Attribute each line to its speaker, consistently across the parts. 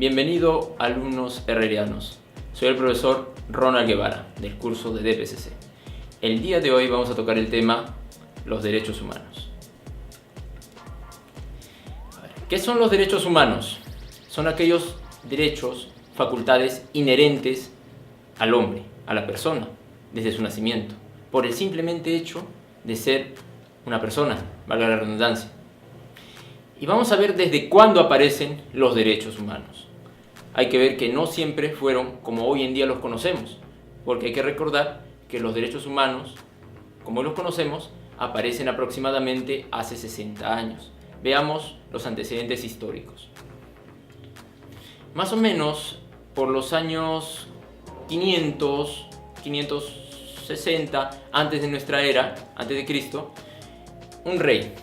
Speaker 1: Bienvenido, alumnos herrerianos. Soy el profesor Ronald Guevara, del curso de DPCC. El día de hoy vamos a tocar el tema los derechos humanos. ¿Qué son los derechos humanos? Son aquellos derechos, facultades inherentes al hombre, a la persona, desde su nacimiento, por el simplemente hecho de ser una persona, valga la redundancia. Y vamos a ver desde cuándo aparecen los derechos humanos. Hay que ver que no siempre fueron como hoy en día los conocemos, porque hay que recordar que los derechos humanos, como hoy los conocemos, aparecen aproximadamente hace 60 años. Veamos los antecedentes históricos. Más o menos por los años 560 antes de nuestra era, antes de Cristo, un rey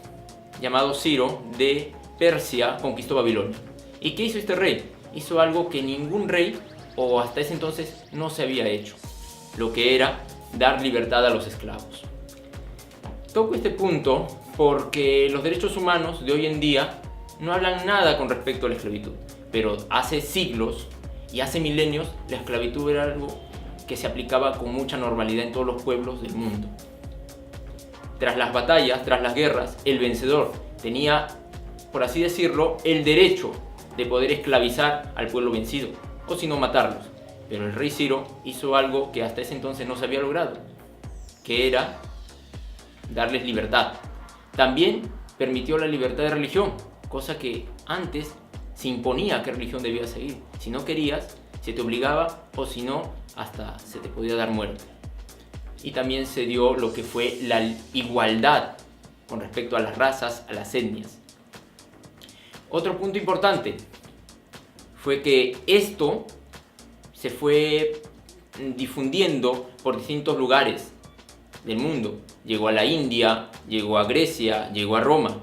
Speaker 1: llamado Ciro de Persia conquistó Babilonia. ¿Y qué hizo este rey? Hizo algo que ningún rey o hasta ese entonces no se había hecho, lo que era dar libertad a los esclavos. Toco este punto porque los derechos humanos de hoy en día no hablan nada con respecto a la esclavitud, pero hace siglos y hace milenios la esclavitud era algo que se aplicaba con mucha normalidad en todos los pueblos del mundo. Tras las batallas, tras las guerras, el vencedor tenía, por así decirlo, el derecho de poder esclavizar al pueblo vencido, o si no matarlos. Pero el rey Ciro hizo algo que hasta ese entonces no se había logrado, que era darles libertad. También permitió la libertad de religión, cosa que antes se imponía qué religión debías seguir. Si no querías, se te obligaba, o si no, hasta se te podía dar muerte. Y también se dio lo que fue la igualdad con respecto a las razas, a las etnias. Otro punto importante fue que esto se fue difundiendo por distintos lugares del mundo. Llegó a la India, llegó a Grecia, llegó a Roma.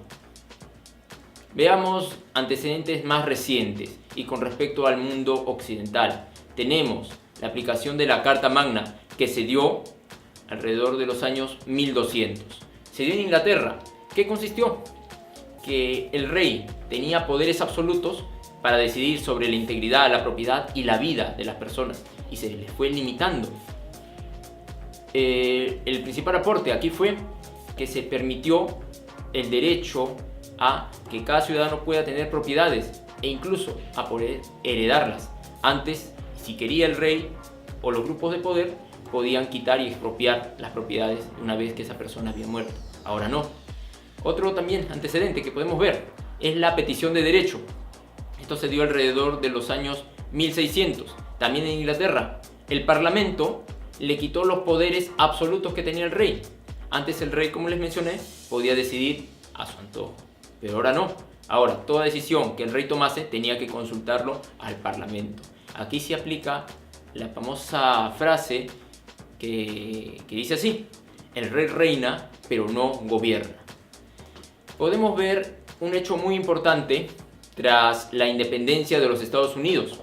Speaker 1: Veamos antecedentes más recientes y con respecto al mundo occidental. Tenemos la aplicación de la Carta Magna que se dio alrededor de los años 1200. Se dio en Inglaterra. ¿Qué consistió? Que el rey tenía poderes absolutos para decidir sobre la integridad, la propiedad y la vida de las personas, y se les fue limitando. El principal aporte aquí fue que se permitió el derecho a que cada ciudadano pueda tener propiedades e incluso a poder heredarlas. Antes, si quería el rey o los grupos de poder, podían quitar y expropiar las propiedades una vez que esa persona había muerto. Ahora no. Otro también antecedente que podemos ver es la petición de derecho. Esto se dio alrededor de los años 1600. También en Inglaterra, el Parlamento le quitó los poderes absolutos que tenía el rey. Antes el rey, como les mencioné, podía decidir a su antojo, pero ahora no. Ahora, toda decisión que el rey tomase tenía que consultarlo al Parlamento. Aquí se aplica la famosa frase que dice así: el rey reina, pero no gobierna. Podemos ver un hecho muy importante tras la independencia de los Estados Unidos.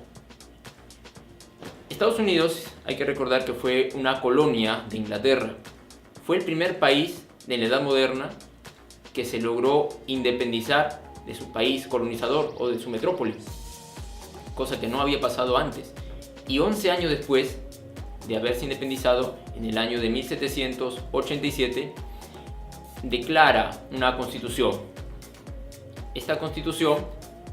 Speaker 1: Estados Unidos, hay que recordar que fue una colonia de Inglaterra. Fue el primer país de la Edad Moderna que se logró independizar de su país colonizador o de su metrópoli, cosa que no había pasado antes. Y 11 años después de haberse independizado, en el año de 1787, declara una constitución. Esta constitución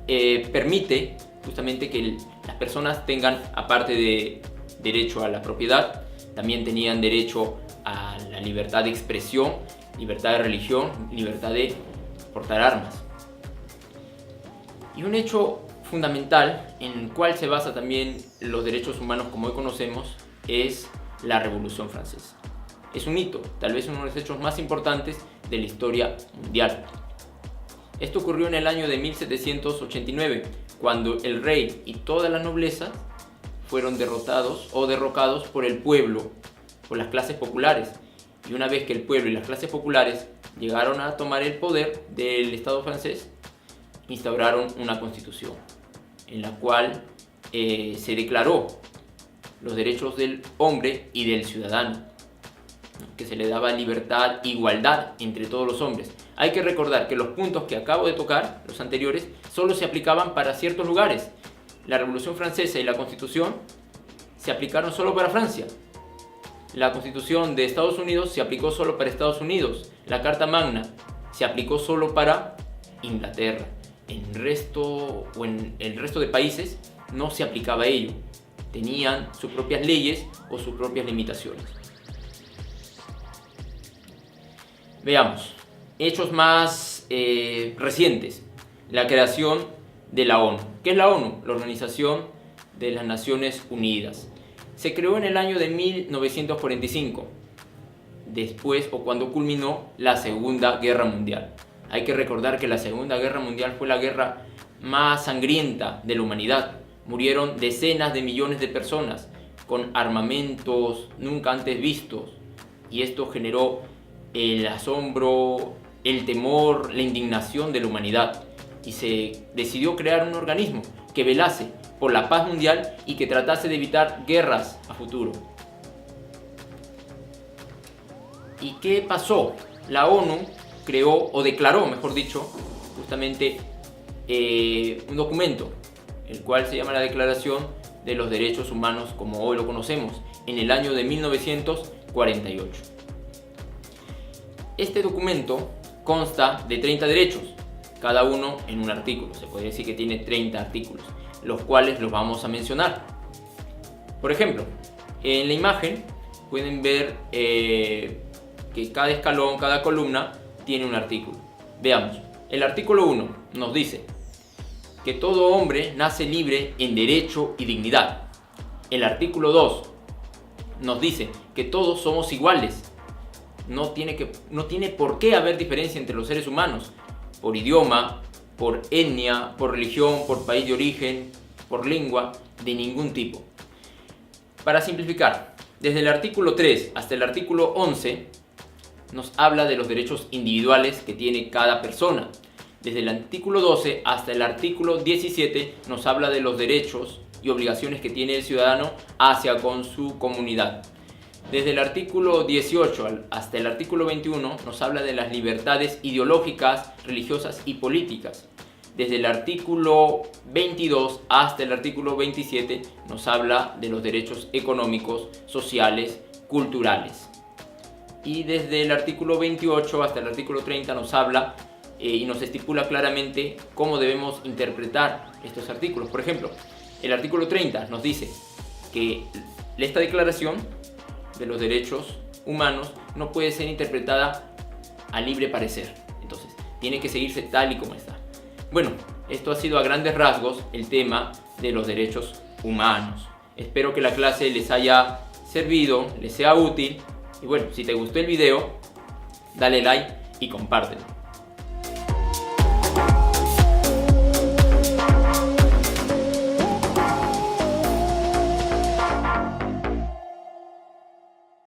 Speaker 1: permite justamente que las personas tengan, aparte de derecho a la propiedad, también tenían derecho a la libertad de expresión, libertad de religión, libertad de portar armas. Y un hecho fundamental en el cual se basa también los derechos humanos como hoy conocemos es la Revolución Francesa. Es un hito, tal vez uno de los hechos más importantes de la historia mundial. Esto ocurrió en el año de 1789, cuando el rey y toda la nobleza fueron derrotados o derrocados por el pueblo, por las clases populares. Y una vez que el pueblo y las clases populares llegaron a tomar el poder del Estado francés, instauraron una constitución en la cual se declaró los derechos del hombre y del ciudadano, que se le daba libertad, igualdad entre todos los hombres. Hay que recordar que los puntos que acabo de tocar, los anteriores, solo se aplicaban para ciertos lugares. la Revolución Francesa y la Constitución se aplicaron solo para Francia. La Constitución de Estados Unidos se aplicó solo para Estados Unidos. La Carta Magna se aplicó solo para Inglaterra. En el resto de países no se aplicaba ello. Tenían sus propias leyes o sus propias limitaciones. Veamos, hechos más recientes. La creación de la ONU. ¿Qué es la ONU? La Organización de las Naciones Unidas. Se creó en el año de 1945, después o cuando culminó la Segunda Guerra Mundial. Hay que recordar que la Segunda Guerra Mundial fue la guerra más sangrienta de la humanidad. Murieron decenas de millones de personas con armamentos nunca antes vistos, y esto generó el asombro, el temor, la indignación de la humanidad, y se decidió crear un organismo que velase por la paz mundial y que tratase de evitar guerras a futuro. ¿Y qué pasó? La ONU creó, o declaró, mejor dicho, justamente un documento, el cual se llama la Declaración de los Derechos Humanos, como hoy lo conocemos, en el año de 1948. Este documento consta de 30 derechos, cada uno en un artículo. Se podría decir que tiene 30 artículos, los cuales los vamos a mencionar. Por ejemplo, en la imagen pueden ver que cada escalón, cada columna tiene un artículo. Veamos, el artículo 1 nos dice que todo hombre nace libre en derecho y dignidad. El artículo 2 nos dice que todos somos iguales. No tiene por qué haber diferencia entre los seres humanos, por idioma, por etnia, por religión, por país de origen, por lengua, de ningún tipo. Para simplificar, desde el artículo 3 hasta el artículo 11 nos habla de los derechos individuales que tiene cada persona. Desde el artículo 12 hasta el artículo 17 nos habla de los derechos y obligaciones que tiene el ciudadano hacia con su comunidad. Desde el artículo 18 hasta el artículo 21 nos habla de las libertades ideológicas, religiosas y políticas. Desde el artículo 22 hasta el artículo 27 nos habla de los derechos económicos, sociales, culturales. Y desde el artículo 28 hasta el artículo 30 nos habla y nos estipula claramente cómo debemos interpretar estos artículos. Por ejemplo, el artículo 30 nos dice que esta declaración de los derechos humanos no puede ser interpretada a libre parecer. Entonces, tiene que seguirse tal y como está. Bueno, esto ha sido a grandes rasgos el tema de los derechos humanos. Espero que la clase les haya servido, les sea útil. Y bueno, si te gustó el video, dale like y compártelo.